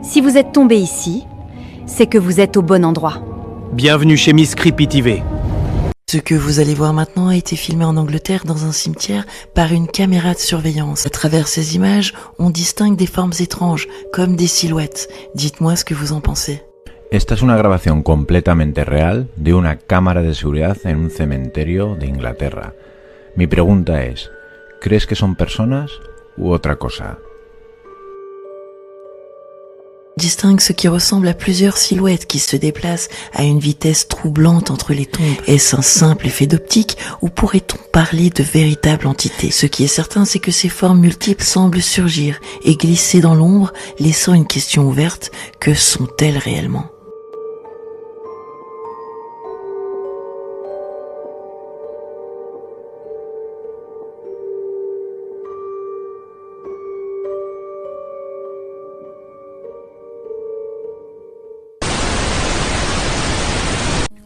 Si vous êtes tombé ici, c'est que vous êtes au bon endroit. Bienvenue chez Miss Creepy TV. Ce que vous allez voir maintenant a été filmé en Angleterre dans un cimetière par une caméra de surveillance. À travers ces images, on distingue des formes étranges, comme des silhouettes. Dites-moi ce que vous en pensez. Esta es una grabación completamente real de una cámara de seguridad en un cementerio de Inglaterra. Mi pregunta es, ¿crees que son personas u otra cosa? Distingue ce qui ressemble à plusieurs silhouettes qui se déplacent à une vitesse troublante entre les tombes. Est-ce un simple effet d'optique ou pourrait-on parler de véritables entités? Ce qui est certain, c'est que ces formes multiples semblent surgir et glisser dans l'ombre, laissant une question ouverte. Que sont-elles réellement?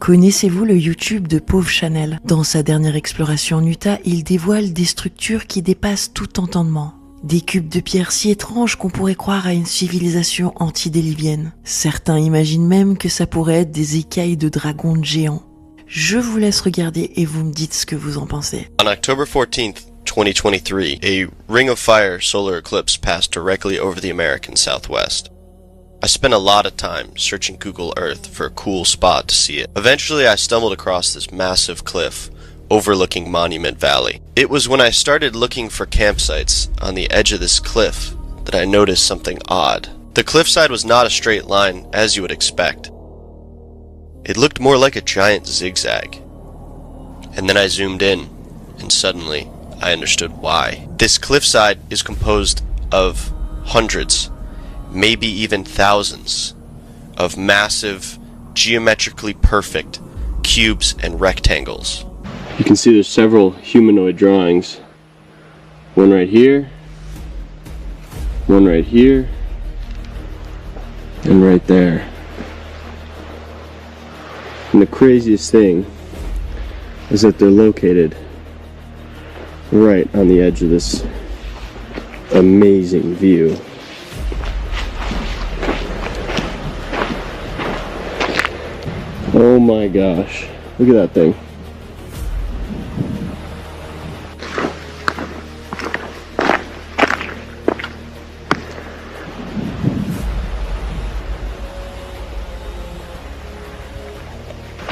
Connaissez-vous le YouTube de Pauvre Chanel? Dans sa dernière exploration en Utah, il dévoile des structures qui dépassent tout entendement. Des cubes de pierre si étranges qu'on pourrait croire à une civilisation antédiluvienne. Certains imaginent même que ça pourrait être des écailles de dragons géants. Je vous laisse regarder et vous me dites ce que vous en pensez. On October 14th, 2023, a Ring of Fire solar eclipse passed directly over the American Southwest. I spent a lot of time searching Google Earth for a cool spot to see it. Eventually I stumbled across this massive cliff overlooking Monument Valley. It was when I started looking for campsites on the edge of this cliff that I noticed something odd. The cliffside was not a straight line as you would expect. It looked more like a giant zigzag. And then I zoomed in and suddenly I understood why. This cliffside is composed of hundreds, maybe even thousands, of massive, geometrically perfect cubes and rectangles. You can see there's several humanoid drawings. One right here, one right here, and right there. And the craziest thing is that they're located right on the edge of this amazing view. Oh my gosh, look at that thing.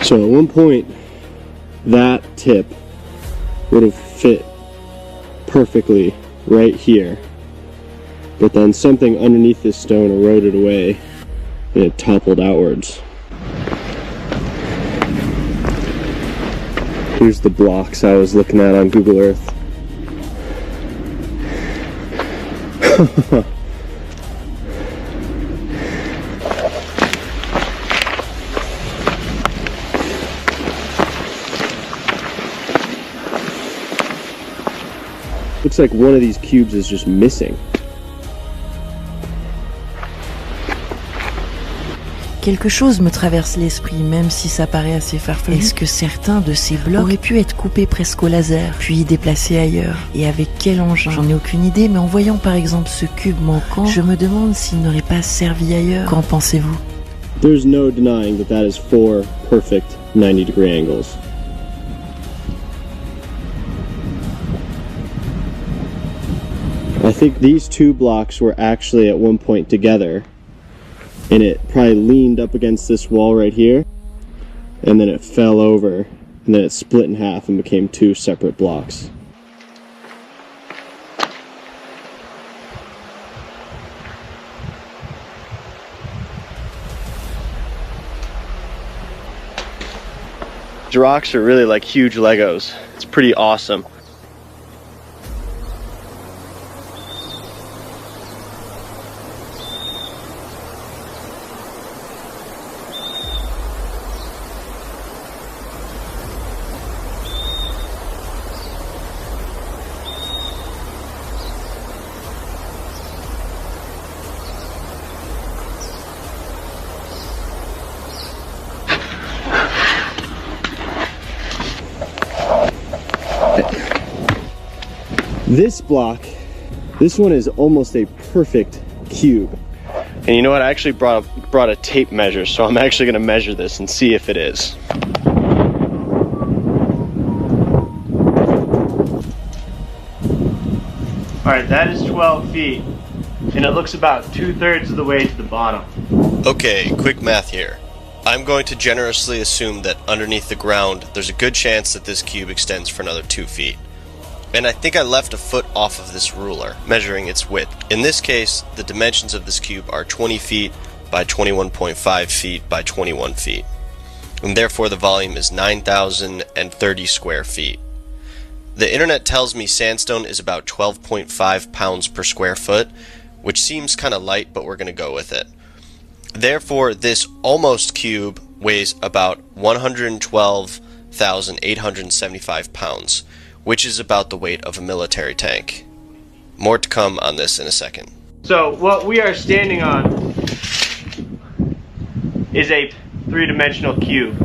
So at one point, that tip would have fit perfectly right here, but then something underneath this stone eroded away and it toppled outwards. Here's the blocks I was looking at on Google Earth. Looks like one of these cubes is just missing. Quelque chose me traverse l'esprit, même si ça paraît assez farfelu. Est-ce que certains de ces blocs auraient pu être coupés presque au laser, puis déplacés ailleurs? Et avec quel engin? J'en ai aucune idée, mais en voyant par exemple ce cube manquant, je me demande s'il n'aurait pas servi ailleurs. Qu'en pensez-vous? There's no denying that is 4 perfect 90-degree angles. I think these two blocks were actually at one point together, and it probably leaned up against this wall right here, and then it fell over, and then it split in half and became 2 separate blocks. The rocks are really like huge Legos. It's pretty awesome. This block, this one is almost a perfect cube. And you know what? I actually brought a tape measure, so I'm actually going to measure this and see if it is. Alright, that is 12 feet, and it looks about 2/3 of the way to the bottom. Okay, quick math here. I'm going to generously assume that underneath the ground, there's a good chance that this cube extends for another 2 feet. And I think I left a foot off of this ruler, measuring its width. In this case, the dimensions of this cube are 20 feet by 21.5 feet by 21 feet. And therefore the volume is 9,030 square feet. The internet tells me sandstone is about 12.5 pounds per square foot, which seems kind of light, but we're going to go with it. Therefore, this almost cube weighs about 112,875 pounds, which is about the weight of a military tank. More to come on this in a second. So what we are standing on is a three-dimensional cube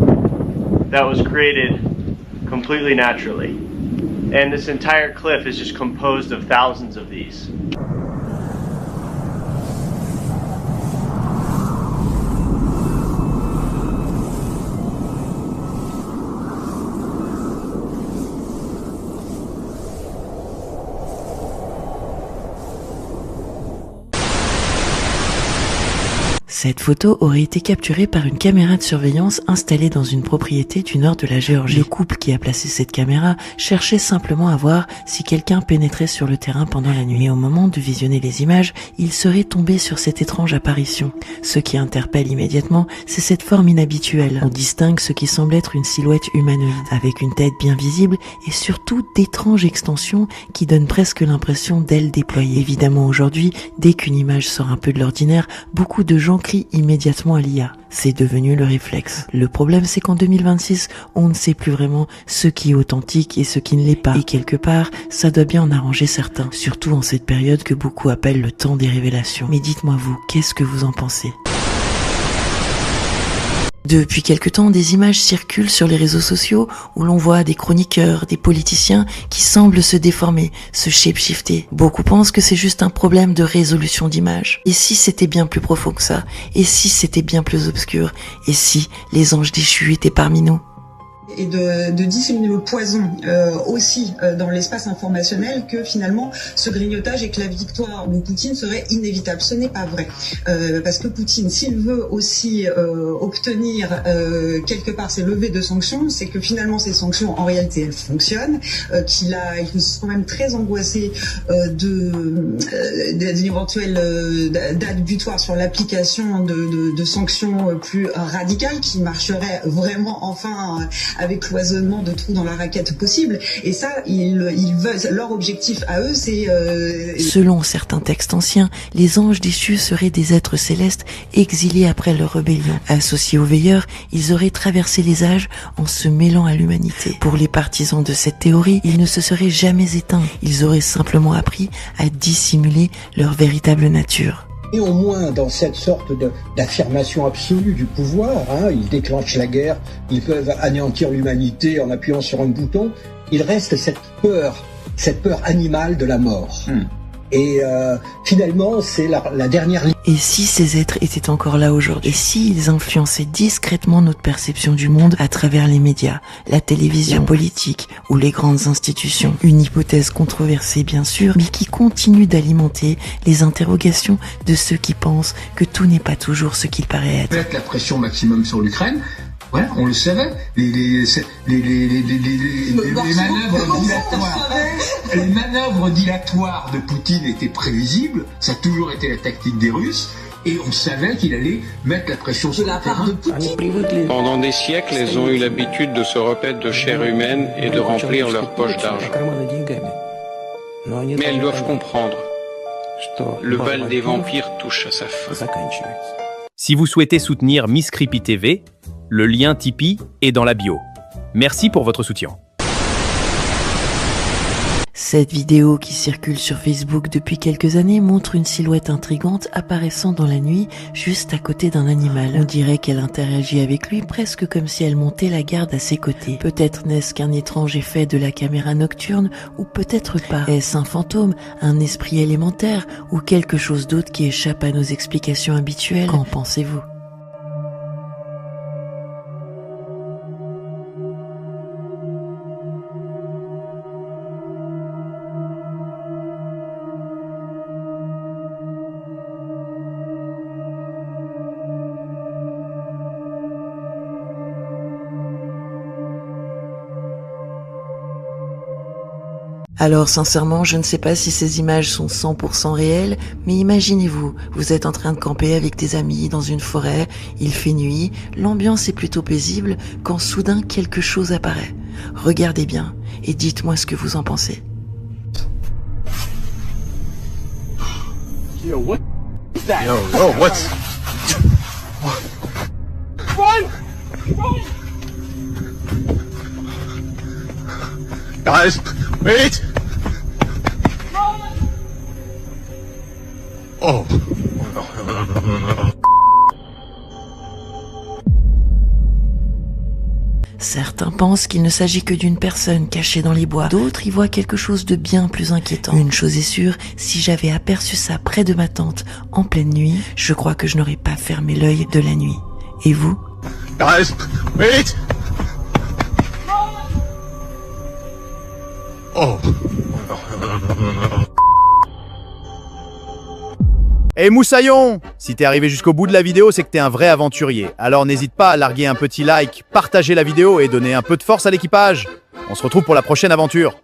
that was created completely naturally. And this entire cliff is just composed of thousands of these. Cette photo aurait été capturée par une caméra de surveillance installée dans une propriété du nord de la Géorgie. Le couple qui a placé cette caméra cherchait simplement à voir si quelqu'un pénétrait sur le terrain pendant la nuit. Et au moment de visionner les images, il serait tombé sur cette étrange apparition. Ce qui interpelle immédiatement, c'est cette forme inhabituelle. On distingue ce qui semble être une silhouette humanoïde, avec une tête bien visible et surtout d'étranges extensions qui donnent presque l'impression d'ailes déployées. Évidemment aujourd'hui, dès qu'une image sort un peu de l'ordinaire, beaucoup de gens crient immédiatement à l'IA. C'est devenu le réflexe. Le problème, c'est qu'en 2026, on ne sait plus vraiment ce qui est authentique et ce qui ne l'est pas. Et quelque part, ça doit bien en arranger certains. Surtout en cette période que beaucoup appellent le temps des révélations. Mais dites-moi vous, qu'est-ce que vous en pensez ? Depuis quelque temps, des images circulent sur les réseaux sociaux où l'on voit des chroniqueurs, des politiciens qui semblent se déformer, se shapeshifter. Beaucoup pensent que c'est juste un problème de résolution d'image. Et si c'était bien plus profond que ça ? Et si c'était bien plus obscur ? Et si les anges déchus étaient parmi nous ? Et de disséminer le poison aussi dans l'espace informationnel que finalement ce grignotage et que la victoire de Poutine serait inévitable. Ce n'est pas vrai. Parce que Poutine, s'il veut aussi obtenir quelque part ses levées de sanctions, c'est que finalement ces sanctions en réalité elles fonctionnent, qu'il est quand même très angoissé d'une éventuelle date butoir sur l'application de sanctions plus radicales qui marcheraient vraiment enfin avec cloisonnement de trous dans la raquette possible. Et ça, ils veulent, leur objectif à eux, c'est... Selon certains textes anciens, les anges déchus seraient des êtres célestes exilés après leur rébellion. Associés aux veilleurs, ils auraient traversé les âges en se mêlant à l'humanité. Pour les partisans de cette théorie, ils ne se seraient jamais éteints. Ils auraient simplement appris à dissimuler leur véritable nature. Néanmoins, dans cette sorte d'affirmation absolue du pouvoir, ils déclenchent la guerre, ils peuvent anéantir l'humanité en appuyant sur un bouton, il reste cette peur animale de la mort. Et finalement, c'est la dernière ligne. Et si ces êtres étaient encore là aujourd'hui? Et s'ils influençaient discrètement notre perception du monde à travers les médias, la télévision, la politique ou les grandes institutions? Une hypothèse controversée bien sûr, mais qui continue d'alimenter les interrogations de ceux qui pensent que tout n'est pas toujours ce qu'il paraît être. Mettre la pression maximum sur l'Ukraine. Voilà, on le savait. Les manœuvres dilatoires de Poutine étaient prévisibles. Ça a toujours été la tactique des Russes. Et on savait qu'il allait mettre la pression sur la part de Poutine. Pendant des siècles, elles ont eu l'habitude de se repaître de chair humaine et de remplir leurs poches d'argent. Mais elles doivent comprendre. Le bal des vampires touche à sa fin. Si vous souhaitez soutenir Miss Creepy TV, le lien Tipeee est dans la bio. Merci pour votre soutien. Cette vidéo qui circule sur Facebook depuis quelques années montre une silhouette intrigante apparaissant dans la nuit juste à côté d'un animal. On dirait qu'elle interagit avec lui presque comme si elle montait la garde à ses côtés. Peut-être n'est-ce qu'un étrange effet de la caméra nocturne ou peut-être pas. Est-ce un fantôme, un esprit élémentaire ou quelque chose d'autre qui échappe à nos explications habituelles? Qu'en pensez-vous? Alors sincèrement, je ne sais pas si ces images sont 100% réelles, mais imaginez-vous, vous êtes en train de camper avec des amis dans une forêt, il fait nuit, l'ambiance est plutôt paisible, quand soudain quelque chose apparaît. Regardez bien et dites-moi ce que vous en pensez. Yo, what is that? Yo, what's... Run! Run! Guys, wait! Oh. Certains pensent qu'il ne s'agit que d'une personne cachée dans les bois. D'autres y voient quelque chose de bien plus inquiétant. Une chose est sûre, si j'avais aperçu ça près de ma tente en pleine nuit, je crois que je n'aurais pas fermé l'œil de la nuit. Et vous? Guys, wait! Oh. Hey Moussaillon! Si t'es arrivé jusqu'au bout de la vidéo, c'est que t'es un vrai aventurier. Alors n'hésite pas à larguer un petit like, partager la vidéo et donner un peu de force à l'équipage. On se retrouve pour la prochaine aventure.